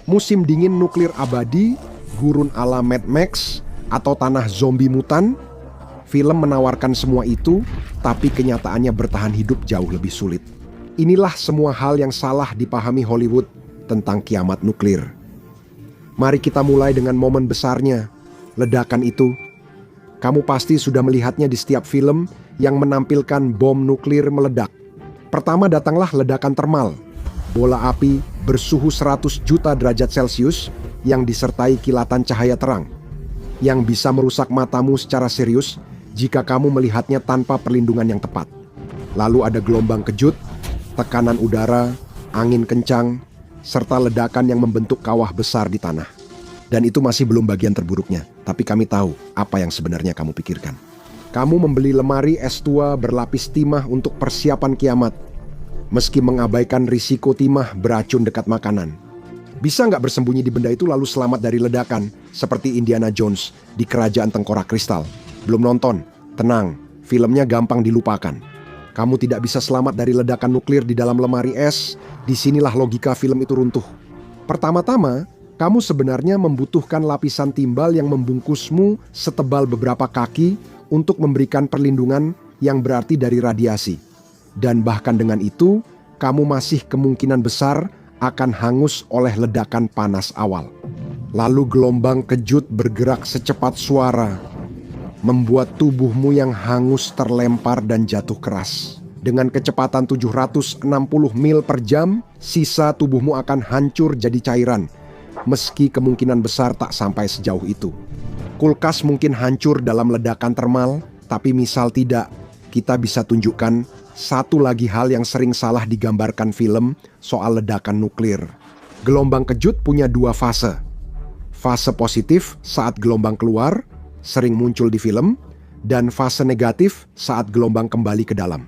Musim dingin nuklir abadi, gurun ala Mad Max, atau tanah zombie mutan. Film menawarkan semua itu, tapi kenyataannya bertahan hidup jauh lebih sulit. Inilah semua hal yang salah dipahami Hollywood tentang kiamat nuklir. Mari kita mulai dengan momen besarnya, ledakan itu. Kamu pasti sudah melihatnya di setiap film yang menampilkan bom nuklir meledak. Pertama datanglah ledakan termal, bola api bersuhu 100 juta derajat Celcius yang disertai kilatan cahaya terang, yang bisa merusak matamu secara serius jika kamu melihatnya tanpa perlindungan yang tepat. Lalu ada gelombang kejut, tekanan udara, angin kencang, serta ledakan yang membentuk kawah besar di tanah. Dan itu masih belum bagian terburuknya, tapi kami tahu apa yang sebenarnya kamu pikirkan. Kamu membeli lemari es tua berlapis timah untuk persiapan kiamat, meski mengabaikan risiko timah beracun dekat makanan. Bisa nggak bersembunyi di benda itu lalu selamat dari ledakan, seperti Indiana Jones di Kerajaan Tengkorak Kristal? Belum nonton? Tenang, filmnya gampang dilupakan. Kamu tidak bisa selamat dari ledakan nuklir di dalam lemari es. Disinilah logika film itu runtuh. Pertama-tama, kamu sebenarnya membutuhkan lapisan timbal yang membungkusmu setebal beberapa kaki untuk memberikan perlindungan yang berarti dari radiasi. Dan bahkan dengan itu, kamu masih kemungkinan besar akan hangus oleh ledakan panas awal. Lalu gelombang kejut bergerak secepat suara, membuat tubuhmu yang hangus terlempar dan jatuh keras. Dengan kecepatan 760 mil per jam, sisa tubuhmu akan hancur jadi cairan, meski kemungkinan besar tak sampai sejauh itu. Kulkas mungkin hancur dalam ledakan termal, tapi misal tidak, kita bisa tunjukkan satu lagi hal yang sering salah digambarkan film soal ledakan nuklir. Gelombang kejut punya dua fase. Fase positif saat gelombang keluar, sering muncul di film, dan fase negatif saat gelombang kembali ke dalam.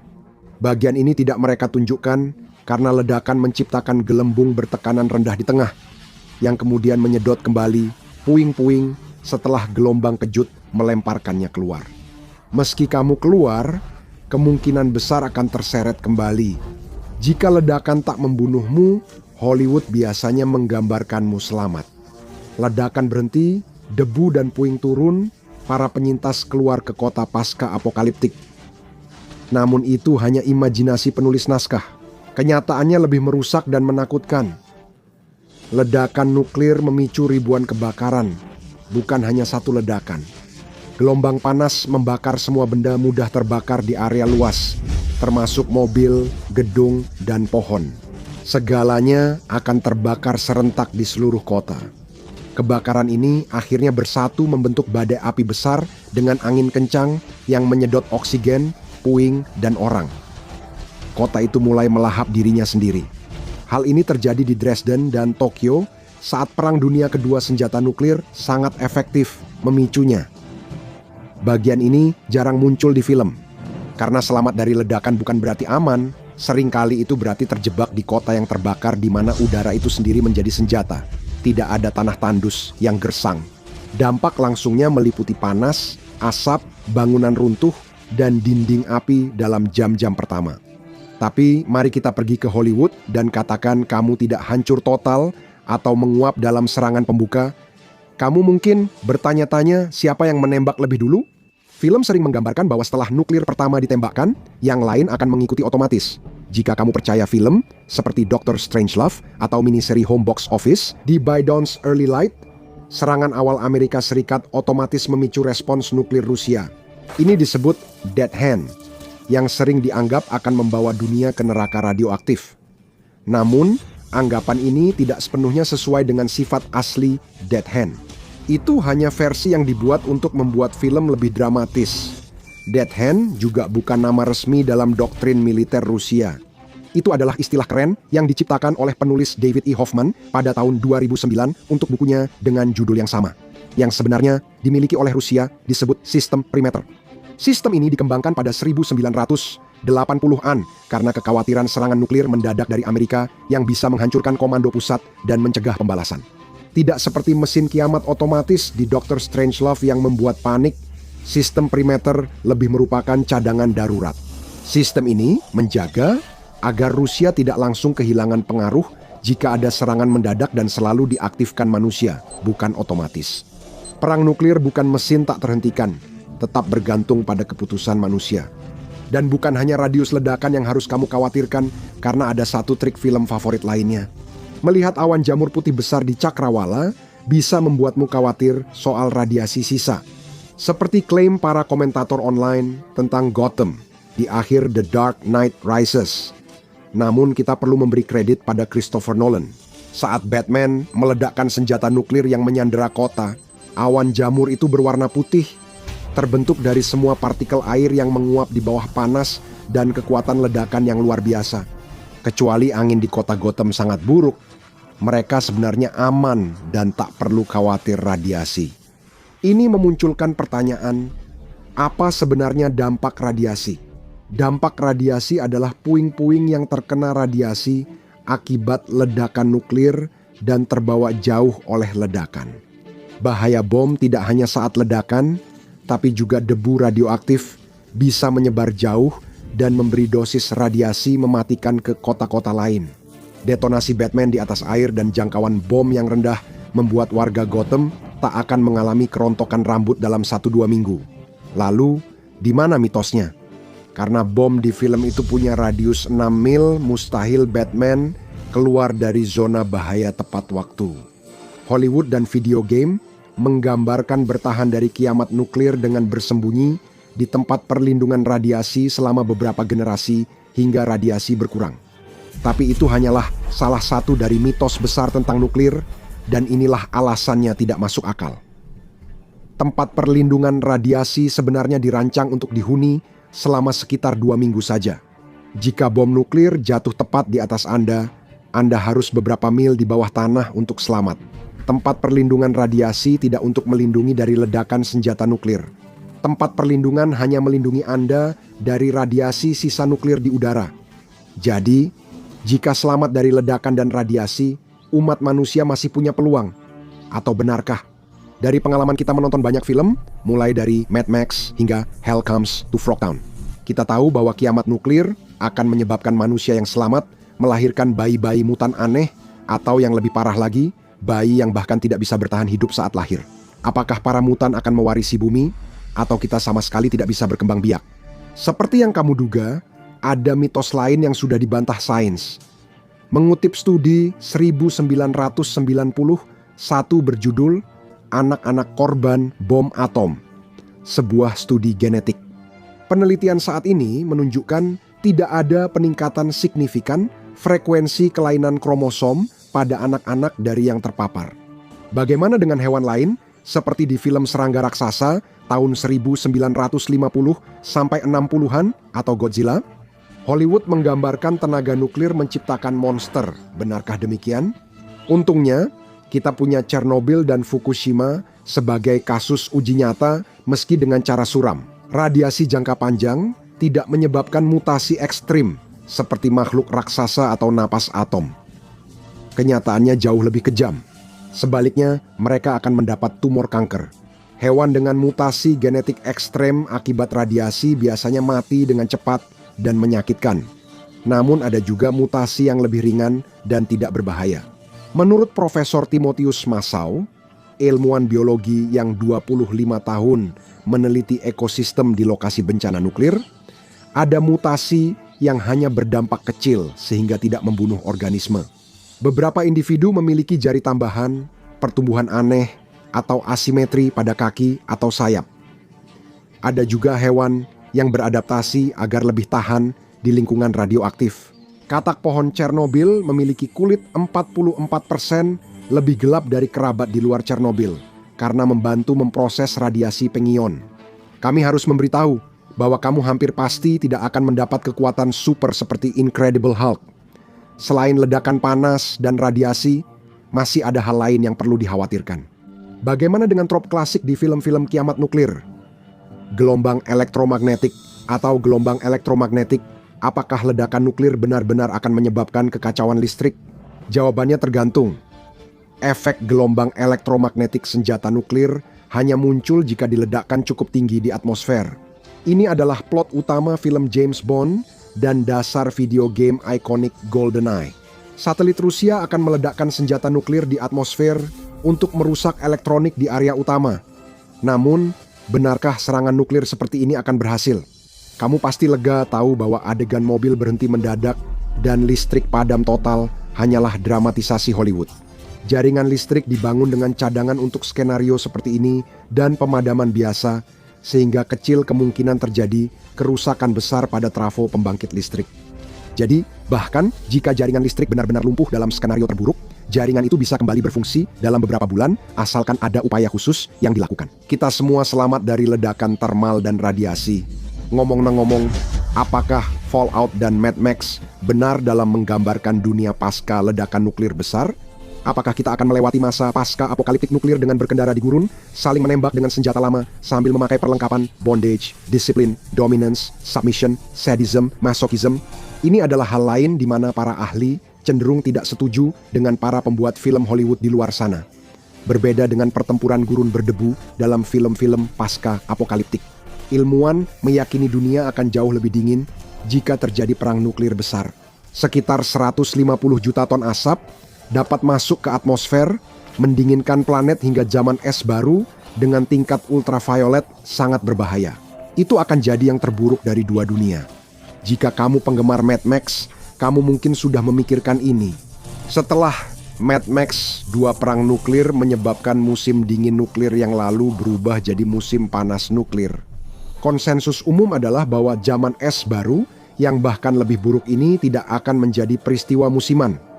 Bagian ini tidak mereka tunjukkan karena ledakan menciptakan gelembung bertekanan rendah di tengah, yang kemudian menyedot kembali, puing-puing, setelah gelombang kejut melemparkannya keluar. Meski kamu keluar, kemungkinan besar akan terseret kembali. Jika ledakan tak membunuhmu, Hollywood biasanya menggambarkanmu selamat. Ledakan berhenti, debu dan puing turun, para penyintas keluar ke kota pasca apokaliptik. Namun itu hanya imajinasi penulis naskah. Kenyataannya lebih merusak dan menakutkan. Ledakan nuklir memicu ribuan kebakaran, bukan hanya satu ledakan. Gelombang panas membakar semua benda mudah terbakar di area luas, termasuk mobil, gedung, dan pohon. Segalanya akan terbakar serentak di seluruh kota. Kebakaran ini akhirnya bersatu membentuk badai api besar dengan angin kencang yang menyedot oksigen, puing, dan orang. Kota itu mulai melahap dirinya sendiri. Hal ini terjadi di Dresden dan Tokyo saat Perang Dunia Kedua senjata nuklir sangat efektif memicunya. Bagian ini jarang muncul di film. Karena selamat dari ledakan bukan berarti aman, seringkali itu berarti terjebak di kota yang terbakar di mana udara itu sendiri menjadi senjata. Tidak ada tanah tandus yang gersang. Dampak langsungnya meliputi panas, asap, bangunan runtuh, dan dinding api dalam jam-jam pertama. Tapi mari kita pergi ke Hollywood dan katakan kamu tidak hancur total atau menguap dalam serangan pembuka. Kamu mungkin bertanya-tanya siapa yang menembak lebih dulu? Film sering menggambarkan bahwa setelah nuklir pertama ditembakkan, yang lain akan mengikuti otomatis. Jika kamu percaya film seperti Doctor Strangelove atau miniseri Home Box Office di By Dawn's Early Light, serangan awal Amerika Serikat otomatis memicu respons nuklir Rusia. Ini disebut Dead Hand, yang sering dianggap akan membawa dunia ke neraka radioaktif. Namun, anggapan ini tidak sepenuhnya sesuai dengan sifat asli Dead Hand. Itu hanya versi yang dibuat untuk membuat film lebih dramatis. Dead Hand juga bukan nama resmi dalam doktrin militer Rusia. Itu adalah istilah keren yang diciptakan oleh penulis David E. Hoffman pada tahun 2009 untuk bukunya dengan judul yang sama, yang sebenarnya dimiliki oleh Rusia disebut sistem perimeter. Sistem ini dikembangkan pada 1980-an karena kekhawatiran serangan nuklir mendadak dari Amerika yang bisa menghancurkan komando pusat dan mencegah pembalasan. Tidak seperti mesin kiamat otomatis di Doctor Strangelove yang membuat panik, sistem perimeter lebih merupakan cadangan darurat. Sistem ini menjaga agar Rusia tidak langsung kehilangan pengaruh jika ada serangan mendadak dan selalu diaktifkan manusia, bukan otomatis. Perang nuklir bukan mesin tak terhentikan, tetap bergantung pada keputusan manusia. Dan bukan hanya radius ledakan yang harus kamu khawatirkan, karena ada satu trik film favorit lainnya. Melihat awan jamur putih besar di cakrawala bisa membuatmu khawatir soal radiasi sisa. Seperti klaim para komentator online tentang Gotham di akhir The Dark Knight Rises. Namun kita perlu memberi kredit pada Christopher Nolan. Saat Batman meledakkan senjata nuklir yang menyandera kota, awan jamur itu berwarna putih, terbentuk dari semua partikel air yang menguap di bawah panas dan kekuatan ledakan yang luar biasa. Kecuali angin di kota Gotham sangat buruk, mereka sebenarnya aman dan tak perlu khawatir radiasi. Ini memunculkan pertanyaan, apa sebenarnya dampak radiasi? Dampak radiasi adalah puing-puing yang terkena radiasi akibat ledakan nuklir dan terbawa jauh oleh ledakan. Bahaya bom tidak hanya saat ledakan, tapi juga debu radioaktif bisa menyebar jauh dan memberi dosis radiasi mematikan ke kota-kota lain. Detonasi Batman di atas air dan jangkauan bom yang rendah membuat warga Gotham tak akan mengalami kerontokan rambut dalam 1-2 minggu. Lalu, di mana mitosnya? Karena bom di film itu punya radius 6 mil, mustahil Batman keluar dari zona bahaya tepat waktu. Hollywood dan video game menggambarkan bertahan dari kiamat nuklir dengan bersembunyi di tempat perlindungan radiasi selama beberapa generasi hingga radiasi berkurang. Tapi itu hanyalah salah satu dari mitos besar tentang nuklir, dan inilah alasannya tidak masuk akal. Tempat perlindungan radiasi sebenarnya dirancang untuk dihuni selama sekitar 2 minggu saja. Jika bom nuklir jatuh tepat di atas Anda harus beberapa mil di bawah tanah untuk selamat. Tempat perlindungan radiasi tidak untuk melindungi dari ledakan senjata nuklir. Tempat perlindungan hanya melindungi Anda dari radiasi sisa nuklir di udara. Jadi, jika selamat dari ledakan dan radiasi, umat manusia masih punya peluang. Atau benarkah? Dari pengalaman kita menonton banyak film, mulai dari Mad Max hingga Hell Comes to Frogtown, kita tahu bahwa kiamat nuklir akan menyebabkan manusia yang selamat melahirkan bayi-bayi mutan aneh, atau yang lebih parah lagi, bayi yang bahkan tidak bisa bertahan hidup saat lahir. Apakah para mutan akan mewarisi bumi, atau kita sama sekali tidak bisa berkembang biak? Seperti yang kamu duga, ada mitos lain yang sudah dibantah sains. Mengutip studi 1991 berjudul Anak-anak Korban Bom Atom, sebuah studi genetik. Penelitian saat ini menunjukkan tidak ada peningkatan signifikan frekuensi kelainan kromosom pada anak-anak dari yang terpapar. Bagaimana dengan hewan lain seperti di film serangga raksasa tahun 1950 sampai 60-an atau Godzilla? Hollywood menggambarkan tenaga nuklir menciptakan monster. Benarkah demikian? Untungnya, kita punya Chernobyl dan Fukushima sebagai kasus uji nyata meski dengan cara suram. Radiasi jangka panjang tidak menyebabkan mutasi ekstrim seperti makhluk raksasa atau napas atom. Kenyataannya jauh lebih kejam. Sebaliknya, mereka akan mendapat tumor kanker. Hewan dengan mutasi genetik ekstrem akibat radiasi biasanya mati dengan cepat dan menyakitkan. Namun ada juga mutasi yang lebih ringan dan tidak berbahaya. Menurut Profesor Timotius Masau, ilmuwan biologi yang 25 tahun meneliti ekosistem di lokasi bencana nuklir, ada mutasi yang hanya berdampak kecil sehingga tidak membunuh organisme. Beberapa individu memiliki jari tambahan, pertumbuhan aneh, atau asimetri pada kaki atau sayap. Ada juga hewan yang beradaptasi agar lebih tahan di lingkungan radioaktif. Katak pohon Chernobyl memiliki kulit 44% lebih gelap dari kerabat di luar Chernobyl karena membantu memproses radiasi pengion. Kami harus memberitahu bahwa kamu hampir pasti tidak akan mendapat kekuatan super seperti Incredible Hulk. Selain ledakan panas dan radiasi, masih ada hal lain yang perlu dikhawatirkan. Bagaimana dengan trop klasik di film-film kiamat nuklir? Gelombang elektromagnetik atau gelombang elektromagnetik. Apakah ledakan nuklir benar-benar akan menyebabkan kekacauan listrik? Jawabannya tergantung. Efek gelombang elektromagnetik senjata nuklir hanya muncul jika diledakkan cukup tinggi di atmosfer. Ini adalah plot utama film James Bond dan dasar video game ikonik GoldenEye. Satelit Rusia akan meledakkan senjata nuklir di atmosfer untuk merusak elektronik di area utama. Namun, benarkah serangan nuklir seperti ini akan berhasil? Kamu pasti lega tahu bahwa adegan mobil berhenti mendadak dan listrik padam total hanyalah dramatisasi Hollywood. Jaringan listrik dibangun dengan cadangan untuk skenario seperti ini dan pemadaman biasa, sehingga kecil kemungkinan terjadi kerusakan besar pada trafo pembangkit listrik. Jadi, bahkan jika jaringan listrik benar-benar lumpuh dalam skenario terburuk, jaringan itu bisa kembali berfungsi dalam beberapa bulan asalkan ada upaya khusus yang dilakukan. Kita semua selamat dari ledakan termal dan radiasi. Ngomong-ngomong, apakah Fallout dan Mad Max benar dalam menggambarkan dunia pasca ledakan nuklir besar? Apakah kita akan melewati masa pasca apokaliptik nuklir dengan berkendara di gurun, saling menembak dengan senjata lama sambil memakai perlengkapan, bondage, disiplin, dominance, submission, sadism, masochism? Ini adalah hal lain di mana para ahli cenderung tidak setuju dengan para pembuat film Hollywood di luar sana. Berbeda dengan pertempuran gurun berdebu dalam film-film pasca apokaliptik. Ilmuwan meyakini dunia akan jauh lebih dingin jika terjadi perang nuklir besar. Sekitar 150 juta ton asap dapat masuk ke atmosfer, mendinginkan planet hingga zaman es baru dengan tingkat ultraviolet sangat berbahaya. Itu akan jadi yang terburuk dari dua dunia. Jika kamu penggemar Mad Max, kamu mungkin sudah memikirkan ini. Setelah Mad Max, dua perang nuklir menyebabkan musim dingin nuklir yang lalu berubah jadi musim panas nuklir. Konsensus umum adalah bahwa zaman es baru yang bahkan lebih buruk ini tidak akan menjadi peristiwa musiman.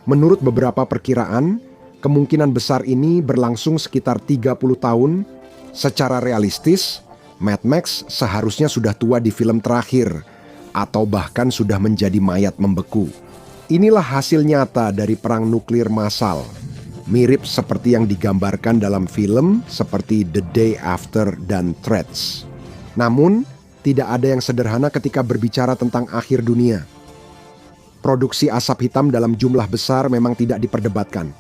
Menurut beberapa perkiraan, kemungkinan besar ini berlangsung sekitar 30 tahun. Secara realistis, Mad Max seharusnya sudah tua di film terakhir, atau bahkan sudah menjadi mayat membeku. Inilah hasil nyata dari perang nuklir massal. Mirip seperti yang digambarkan dalam film seperti The Day After dan Threads. Namun, tidak ada yang sederhana ketika berbicara tentang akhir dunia. Produksi asap hitam dalam jumlah besar memang tidak diperdebatkan.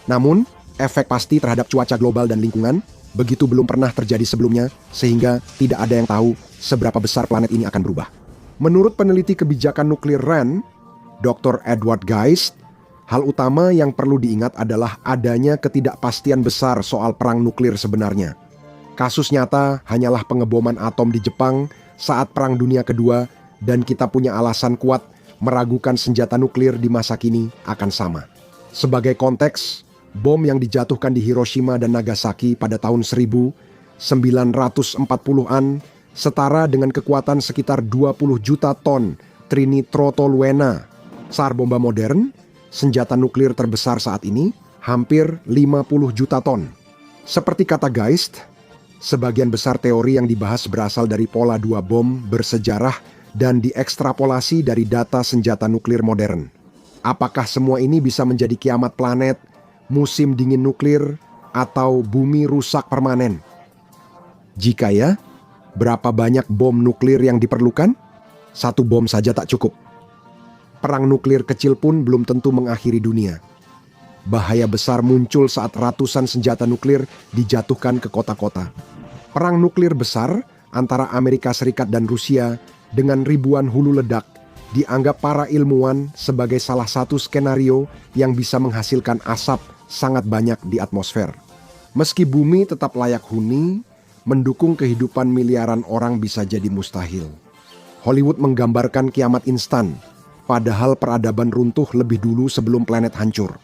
Namun, efek pasti terhadap cuaca global dan lingkungan begitu belum pernah terjadi sebelumnya, sehingga tidak ada yang tahu seberapa besar planet ini akan berubah. Menurut peneliti kebijakan nuklir RAND, Dr. Edward Geist, hal utama yang perlu diingat adalah adanya ketidakpastian besar soal perang nuklir sebenarnya. Kasus nyata hanyalah pengeboman atom di Jepang saat Perang Dunia Kedua, dan kita punya alasan kuat meragukan senjata nuklir di masa kini akan sama. Sebagai konteks, bom yang dijatuhkan di Hiroshima dan Nagasaki pada tahun 1940-an setara dengan kekuatan sekitar 20 juta ton trinitrotoluena. SAR bomba modern, senjata nuklir terbesar saat ini, hampir 50 juta ton. Seperti kata Geist, sebagian besar teori yang dibahas berasal dari pola dua bom bersejarah dan diekstrapolasi dari data senjata nuklir modern. Apakah semua ini bisa menjadi kiamat planet, musim dingin nuklir, atau bumi rusak permanen? Jika ya, berapa banyak bom nuklir yang diperlukan? Satu bom saja tak cukup. Perang nuklir kecil pun belum tentu mengakhiri dunia. Bahaya besar muncul saat ratusan senjata nuklir dijatuhkan ke kota-kota. Perang nuklir besar antara Amerika Serikat dan Rusia dengan ribuan hulu ledak dianggap para ilmuwan sebagai salah satu skenario yang bisa menghasilkan asap sangat banyak di atmosfer. Meski bumi tetap layak huni, mendukung kehidupan miliaran orang bisa jadi mustahil. Hollywood menggambarkan kiamat instan, padahal peradaban runtuh lebih dulu sebelum planet hancur.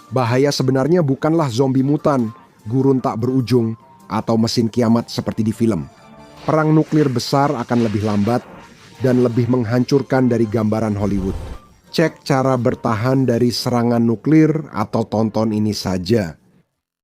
Bahaya sebenarnya bukanlah zombie mutan, gurun tak berujung, atau mesin kiamat seperti di film. Perang nuklir besar akan lebih lambat dan lebih menghancurkan dari gambaran Hollywood. Cek cara bertahan dari serangan nuklir atau tonton ini saja.